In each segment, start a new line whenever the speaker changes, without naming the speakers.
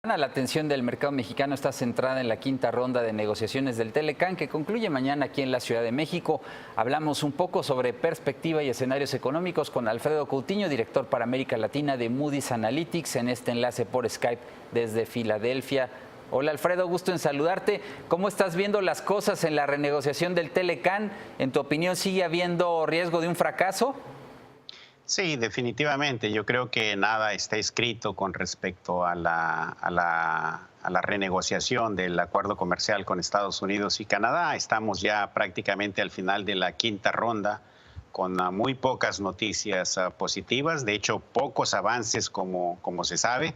La atención del mercado mexicano está centrada en la quinta ronda de negociaciones del Telecán, que concluye mañana aquí en la Ciudad de México. Hablamos un poco sobre perspectiva y escenarios económicos con Alfredo Coutinho, director para América Latina de Moody's Analytics, en este enlace por Skype desde Filadelfia. Hola Alfredo, gusto en saludarte. ¿Cómo estás viendo las cosas en la renegociación del Telecán? ¿En tu opinión sigue habiendo riesgo de un fracaso?
Sí, definitivamente. Yo creo que nada está escrito con respecto a la renegociación del acuerdo comercial con Estados Unidos y Canadá. Estamos ya prácticamente al final de la quinta ronda con muy pocas noticias positivas. De hecho, pocos avances como se sabe.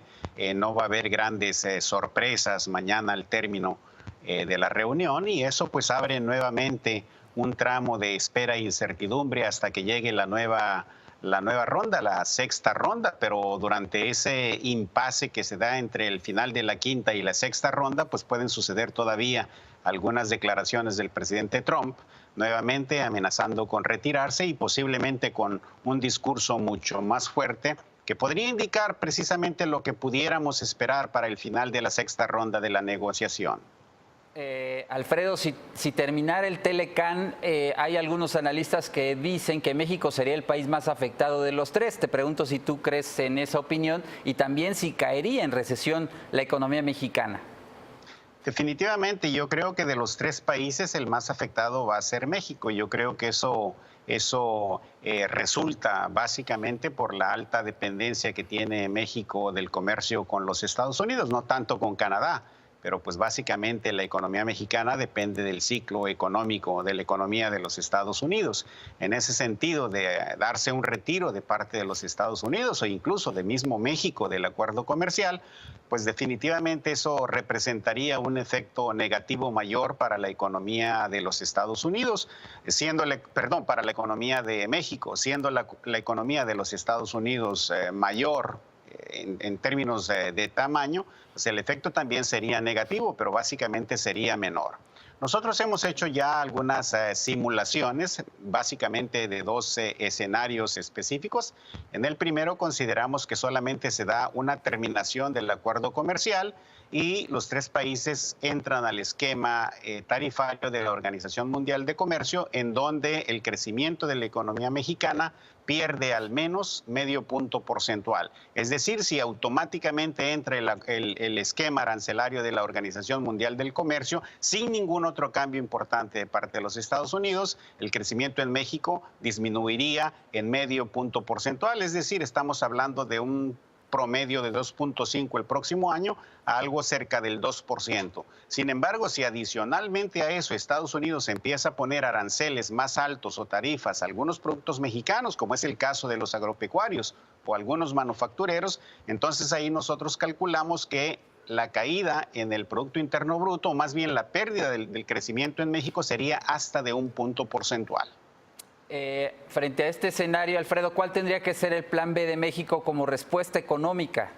No va a haber grandes sorpresas mañana al término de la reunión y eso pues abre nuevamente un tramo de espera e incertidumbre hasta que llegue la nueva ronda, la sexta ronda, pero durante ese impasse que se da entre el final de la quinta y la sexta ronda, pues pueden suceder todavía algunas declaraciones del presidente Trump, nuevamente amenazando con retirarse y posiblemente con un discurso mucho más fuerte que podría indicar precisamente lo que pudiéramos esperar para el final de la sexta ronda de la negociación.
Alfredo, si terminara el Telecán, hay algunos analistas que dicen que México sería el país más afectado de los tres. Te pregunto si tú crees en esa opinión y también si caería en recesión la economía mexicana.
Definitivamente, yo creo que de los tres países el más afectado va a ser México. Yo creo que eso resulta básicamente por la alta dependencia que tiene México del comercio con los Estados Unidos, no tanto con Canadá. Pero pues básicamente la economía mexicana depende del ciclo económico, de la economía de los Estados Unidos. En ese sentido, de darse un retiro de parte de los Estados Unidos o incluso de mismo México del acuerdo comercial, pues definitivamente eso representaría un efecto negativo mayor para la economía de los Estados Unidos, para la economía de México, siendo la economía de los Estados Unidos mayor en términos de tamaño, pues el efecto también sería negativo, pero básicamente sería menor. Nosotros hemos hecho ya algunas simulaciones, básicamente de dos escenarios específicos. En el primero consideramos que solamente se da una terminación del acuerdo comercial y los tres países entran al esquema tarifario de la Organización Mundial de Comercio, en donde el crecimiento de la economía mexicana pierde al menos medio punto porcentual. Es decir, si automáticamente entra el esquema arancelario de la Organización Mundial del Comercio, sin ningún otro cambio importante de parte de los Estados Unidos, el crecimiento en México disminuiría en medio punto porcentual. Es decir, estamos hablando de un promedio de 2.5 el próximo año a algo cerca del 2%. Sin embargo, si adicionalmente a eso Estados Unidos empieza a poner aranceles más altos o tarifas a algunos productos mexicanos, como es el caso de los agropecuarios o algunos manufactureros, entonces ahí nosotros calculamos que la caída en el Producto Interno Bruto, o más bien la pérdida del crecimiento en México, sería hasta de un punto porcentual.
Frente a este escenario, Alfredo, ¿cuál tendría que ser el plan B de México como respuesta económica?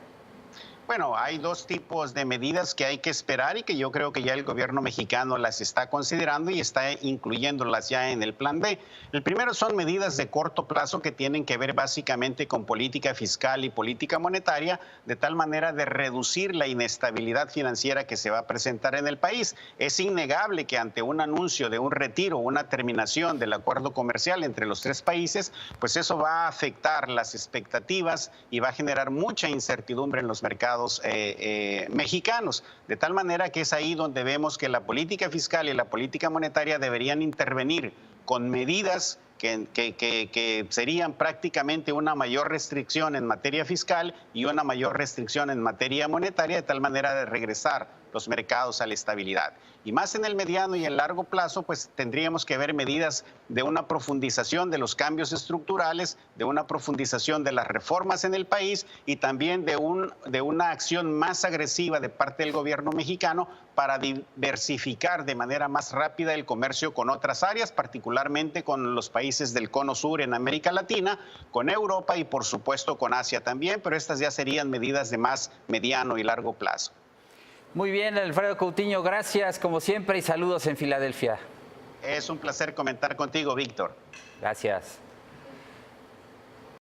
Bueno, hay dos tipos de medidas que hay que esperar y que yo creo que ya el gobierno mexicano las está considerando y está incluyéndolas ya en el plan B. El primero son medidas de corto plazo que tienen que ver básicamente con política fiscal y política monetaria, de tal manera de reducir la inestabilidad financiera que se va a presentar en el país. Es innegable que ante un anuncio de un retiro o una terminación del acuerdo comercial entre los tres países, pues eso va a afectar las expectativas y va a generar mucha incertidumbre en los mercados mexicanos, de tal manera que es ahí donde vemos que la política fiscal y la política monetaria deberían intervenir con medidas que serían prácticamente una mayor restricción en materia fiscal y una mayor restricción en materia monetaria, de tal manera de regresar los mercados a la estabilidad. Y más en el mediano y el largo plazo, pues tendríamos que ver medidas de una profundización de los cambios estructurales, de una profundización de las reformas en el país y también de una acción más agresiva de parte del gobierno mexicano para diversificar de manera más rápida el comercio con otras áreas, particularmente con los países del Cono Sur en América Latina, con Europa y por supuesto con Asia también, pero estas ya serían medidas de más mediano y largo plazo.
Muy bien, Alfredo Coutinho, gracias como siempre y saludos en Filadelfia.
Es un placer comentar contigo, Víctor.
Gracias.